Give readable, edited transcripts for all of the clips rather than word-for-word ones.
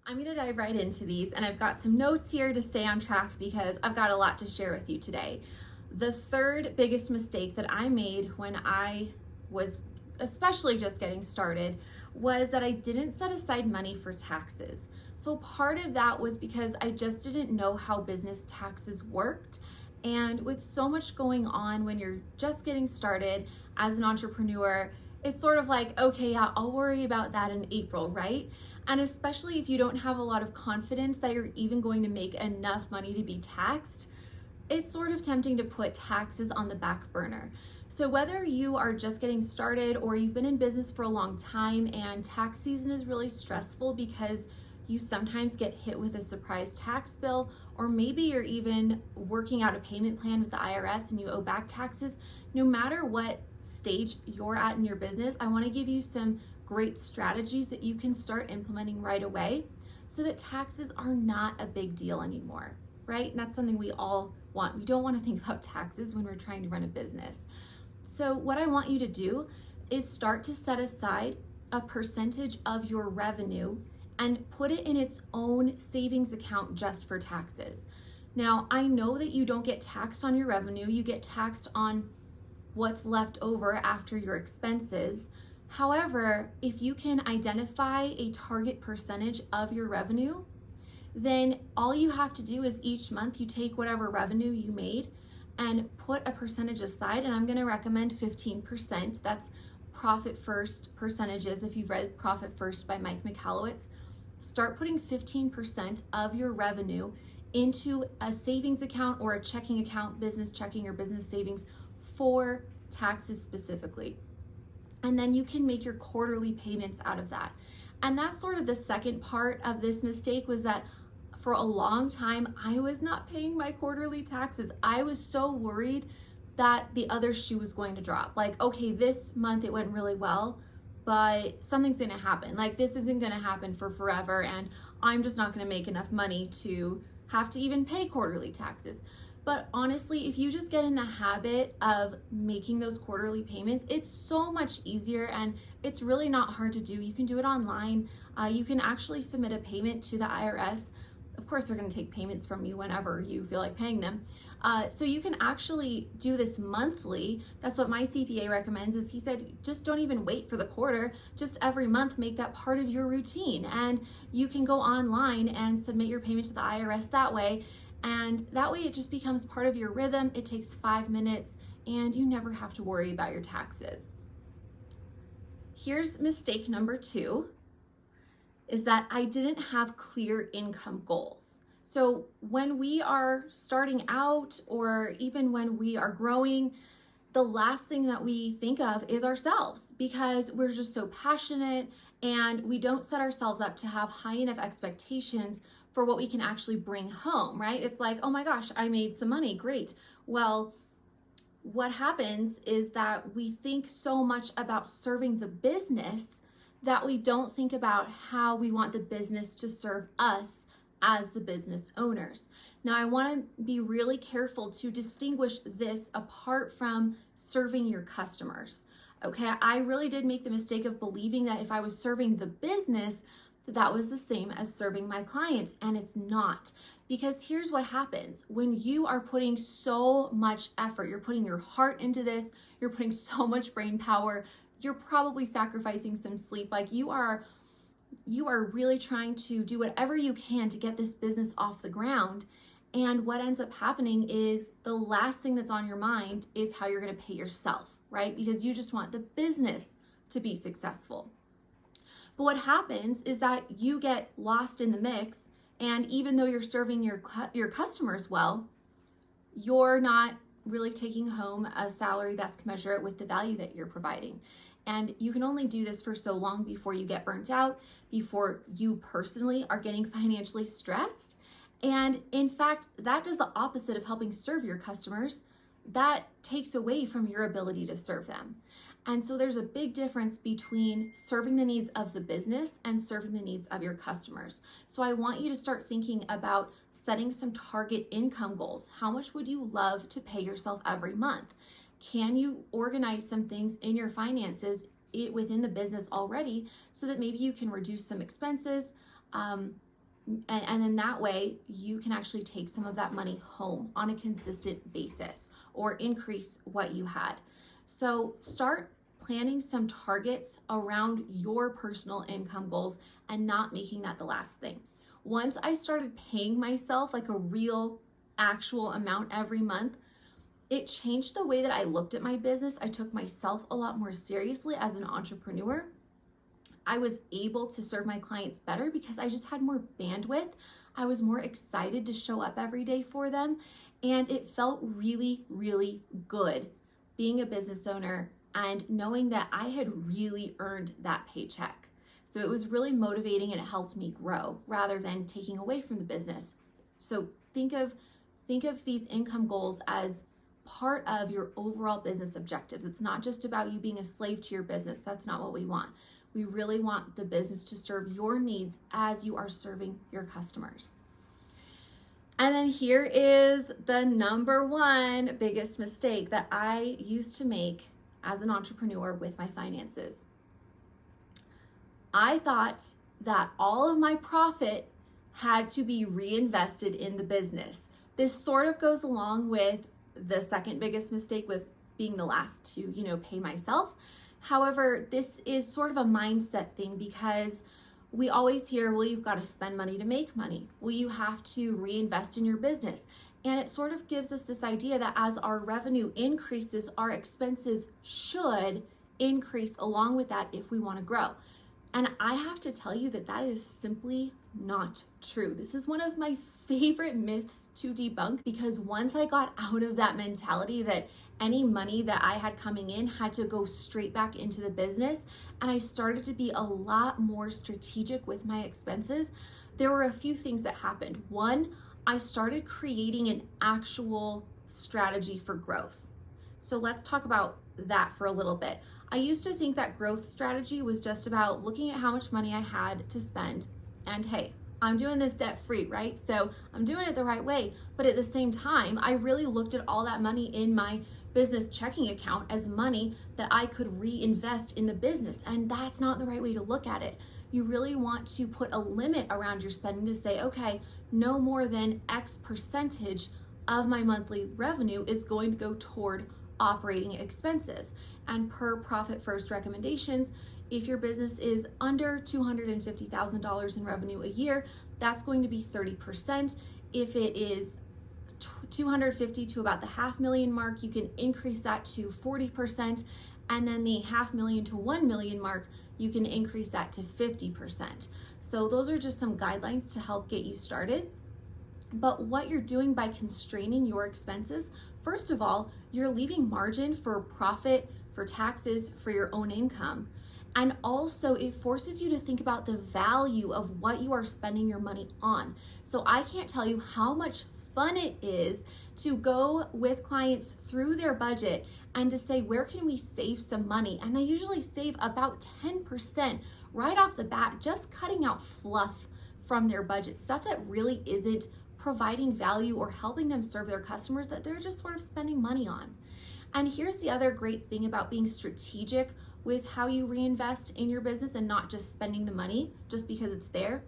I'm going to dive right into these, and I've got some notes here to stay on track because I've got a lot to share with you today. The third biggest mistake that I made when I was especially just getting started was that I didn't set aside money for taxes. So part of that was because I just didn't know how business taxes worked. And with so much going on when you're just getting started as an entrepreneur, it's sort of like, okay, yeah, I'll worry about that in April, right? And especially if you don't have a lot of confidence that you're even going to make enough money to be taxed, it's sort of tempting to put taxes on the back burner. So whether you are just getting started or you've been in business for a long time and tax season is really stressful because you sometimes get hit with a surprise tax bill, or maybe you're even working out a payment plan with the IRS and you owe back taxes, no matter what stage you're at in your business, I want to give you some great strategies that you can start implementing right away so that taxes are not a big deal anymore, right? And that's something we all want. We don't want to think about taxes when we're trying to run a business. So what I want you to do is start to set aside a percentage of your revenue and put it in its own savings account just for taxes. Now, I know that you don't get taxed on your revenue, you get taxed on what's left over after your expenses. However, if you can identify a target percentage of your revenue, then all you have to do is each month you take whatever revenue you made and put a percentage aside. And I'm going to recommend 15%. That's Profit First percentages. If you've read Profit First by Mike Michalowicz, start putting 15% of your revenue into a savings account or a checking account, business checking or business savings for taxes specifically. And then you can make your quarterly payments out of that. And that's sort of the second part of this mistake, was that for a long time, I was not paying my quarterly taxes. I was so worried that the other shoe was going to drop. Like, okay, this month it went really well, but something's gonna happen. Like, this isn't gonna happen for forever, and I'm just not gonna make enough money to have to even pay quarterly taxes. But honestly, if you just get in the habit of making those quarterly payments, it's so much easier and it's really not hard to do. You can do it online. You can actually submit a payment to the IRS. Of course, they're going to take payments from you whenever you feel like paying them. So you can actually do this monthly. That's what my CPA recommends. Is he said, just don't even wait for the quarter. Just every month, make that part of your routine. And you can go online and submit your payment to the IRS that way. And that way it just becomes part of your rhythm. It takes 5 minutes and you never have to worry about your taxes. Here's mistake number 2, is that I didn't have clear income goals. So when we are starting out, or even when we are growing, the last thing that we think of is ourselves, because we're just so passionate and we don't set ourselves up to have high enough expectations for what we can actually bring home, right? It's like, oh my gosh, I made some money, great. Well, what happens is that we think so much about serving the business that we don't think about how we want the business to serve us as the business owners. Now, I want to be really careful to distinguish this apart from serving your customers. Okay, I really did make the mistake of believing that if I was serving the business, that was the same as serving my clients, and it's not. Because here's what happens when you are putting so much effort, you're putting your heart into this, you're putting so much brain power, you're probably sacrificing some sleep. Like you are really trying to do whatever you can to get this business off the ground. And what ends up happening is the last thing that's on your mind is how you're going to pay yourself, right? Because you just want the business to be successful. But what happens is that you get lost in the mix, and even though you're serving your customers well, you're not really taking home a salary that's commensurate with the value that you're providing. And you can only do this for so long before you get burnt out, before you personally are getting financially stressed. And in fact, that does the opposite of helping serve your customers. That takes away from your ability to serve them. And so there's a big difference between serving the needs of the business and serving the needs of your customers. So I want you to start thinking about setting some target income goals. How much would you love to pay yourself every month? Can you organize some things in your finances within the business already so that maybe you can reduce some expenses, And then that way you can actually take some of that money home on a consistent basis or increase what you had. So start planning some targets around your personal income goals and not making that the last thing. Once I started paying myself like a real actual amount every month, it changed the way that I looked at my business. I took myself a lot more seriously as an entrepreneur. I was able to serve my clients better because I just had more bandwidth. I was more excited to show up every day for them. And it felt really, really good being a business owner and knowing that I had really earned that paycheck. So it was really motivating and it helped me grow rather than taking away from the business. So think of these income goals as part of your overall business objectives. It's not just about you being a slave to your business. That's not what we want. We really want the business to serve your needs as you are serving your customers. And then here is the number one biggest mistake that I used to make as an entrepreneur with my finances. I thought that all of my profit had to be reinvested in the business. This sort of goes along with the second biggest mistake with being the last to, pay myself. However, this is sort of a mindset thing because we always hear, well, you've got to spend money to make money. Well, you have to reinvest in your business. And it sort of gives us this idea that as our revenue increases, our expenses should increase along with that if we want to grow. And I have to tell you that is simply not true. This is one of my favorite myths to debunk because once I got out of that mentality that any money that I had coming in had to go straight back into the business, and I started to be a lot more strategic with my expenses, there were a few things that happened. One, I started creating an actual strategy for growth. So let's talk about that for a little bit. I used to think that growth strategy was just about looking at how much money I had to spend and hey, I'm doing this debt free, right? So I'm doing it the right way. But at the same time, I really looked at all that money in my business checking account as money that I could reinvest in the business. And that's not the right way to look at it. You really want to put a limit around your spending to say, okay, no more than X percentage of my monthly revenue is going to go toward operating expenses. And per Profit First recommendations, if your business is under $250,000 in revenue a year, that's going to be 30%. If it is 250 to about the $500,000 mark, you can increase that to 40%. And then the $500,000 to $1 million mark, you can increase that to 50%. So those are just some guidelines to help get you started. But what you're doing by constraining your expenses, first of all, you're leaving margin for profit, for taxes, for your own income. And also it forces you to think about the value of what you are spending your money on. So I can't tell you how much fun it is to go with clients through their budget and to say, where can we save some money? And they usually save about 10% right off the bat, just cutting out fluff from their budget, stuff that really isn't providing value or helping them serve their customers that they're just sort of spending money on. And here's the other great thing about being strategic with how you reinvest in your business and not just spending the money just because it's there.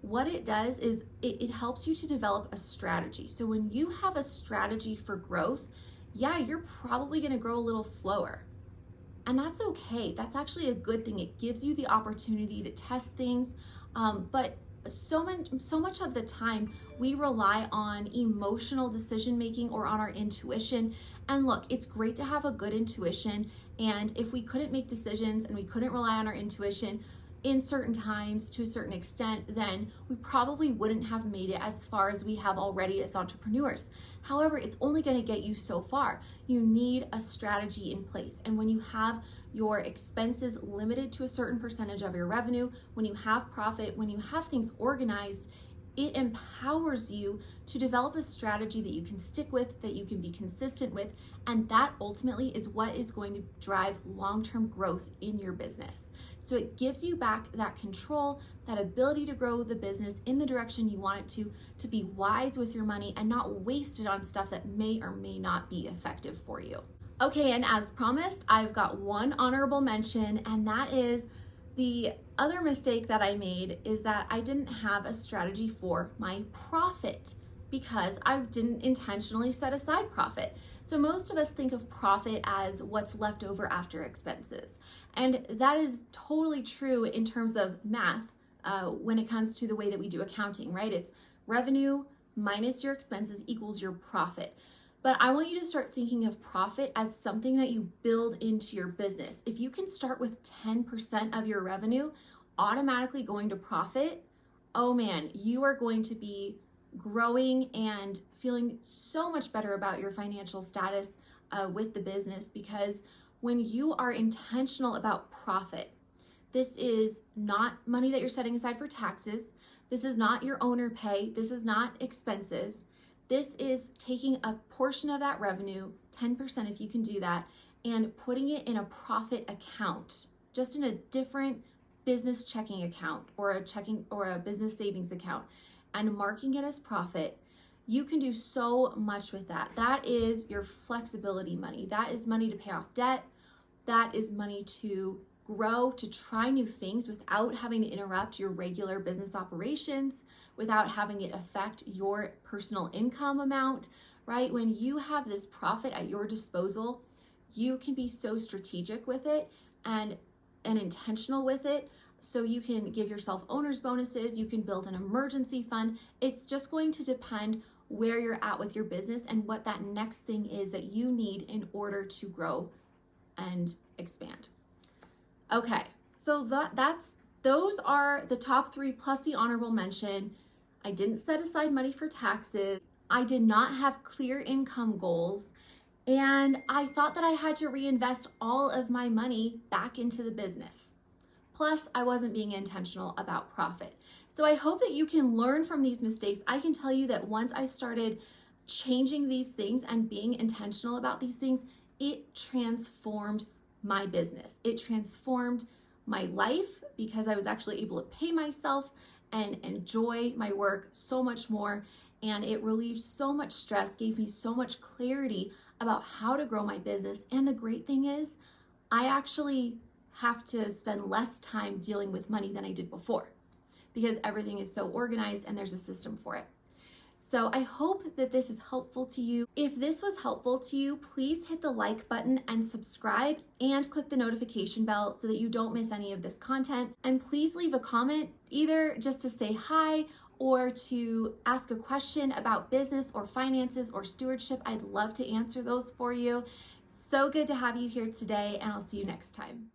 What it does is it helps you to develop a strategy. So when you have a strategy for growth, yeah, you're probably going to grow a little slower. And that's okay. That's actually a good thing. It gives you the opportunity to test things. But so much of the time we rely on emotional decision making or on our intuition. And look, it's great to have a good intuition. And if we couldn't make decisions and we couldn't rely on our intuition in certain times to a certain extent, then we probably wouldn't have made it as far as we have already as entrepreneurs. However, it's only going to get you so far. You need a strategy in place. And when you have your expenses limited to a certain percentage of your revenue, when you have profit, when you have things organized, it empowers you to develop a strategy that you can stick with, that you can be consistent with, and that ultimately is what is going to drive long-term growth in your business. So it gives you back that control, that ability to grow the business in the direction you want it to be wise with your money and not waste it on stuff that may or may not be effective for you. Okay, and as promised, I've got one honorable mention, and that is The other mistake that I made is that I didn't have a strategy for my profit because I didn't intentionally set aside profit. So most of us think of profit as what's left over after expenses. And that is totally true in terms of math when it comes to the way that we do accounting, right? It's revenue minus your expenses equals your profit. But I want you to start thinking of profit as something that you build into your business. If you can start with 10% of your revenue automatically going to profit, oh man, you are going to be growing and feeling so much better about your financial status with the business, because when you are intentional about profit, this is not money that you're setting aside for taxes. This is not your owner pay. This is not expenses. This is taking a portion of that revenue, 10% if you can do that, and putting it in a profit account, just in a different business checking account or a business savings account, and marking it as profit. You can do so much with that. That is your flexibility money. That is money to pay off debt. That is money to grow, to try new things without having to interrupt your regular business operations, without having it affect your personal income amount, right? When you have this profit at your disposal, you can be so strategic with it and intentional with it. So you can give yourself owner's bonuses, you can build an emergency fund. It's just going to depend where you're at with your business and what that next thing is that you need in order to grow and expand. Okay, so those are the top 3 plus the honorable mention. I didn't set aside money for taxes. I did not have clear income goals. And I thought that I had to reinvest all of my money back into the business. Plus, I wasn't being intentional about profit. So I hope that you can learn from these mistakes. I can tell you that once I started changing these things and being intentional about these things, it transformed my business. It transformed my life because I was actually able to pay myself and enjoy my work so much more. And it relieved so much stress, gave me so much clarity about how to grow my business. And the great thing is, I actually have to spend less time dealing with money than I did before because everything is so organized and there's a system for it. So I hope that this is helpful to you. If this was helpful to you, please hit the like button and subscribe and click the notification bell so that you don't miss any of this content. And please leave a comment, either just to say hi or to ask a question about business or finances or stewardship. I'd love to answer those for you. So good to have you here today, and I'll see you next time.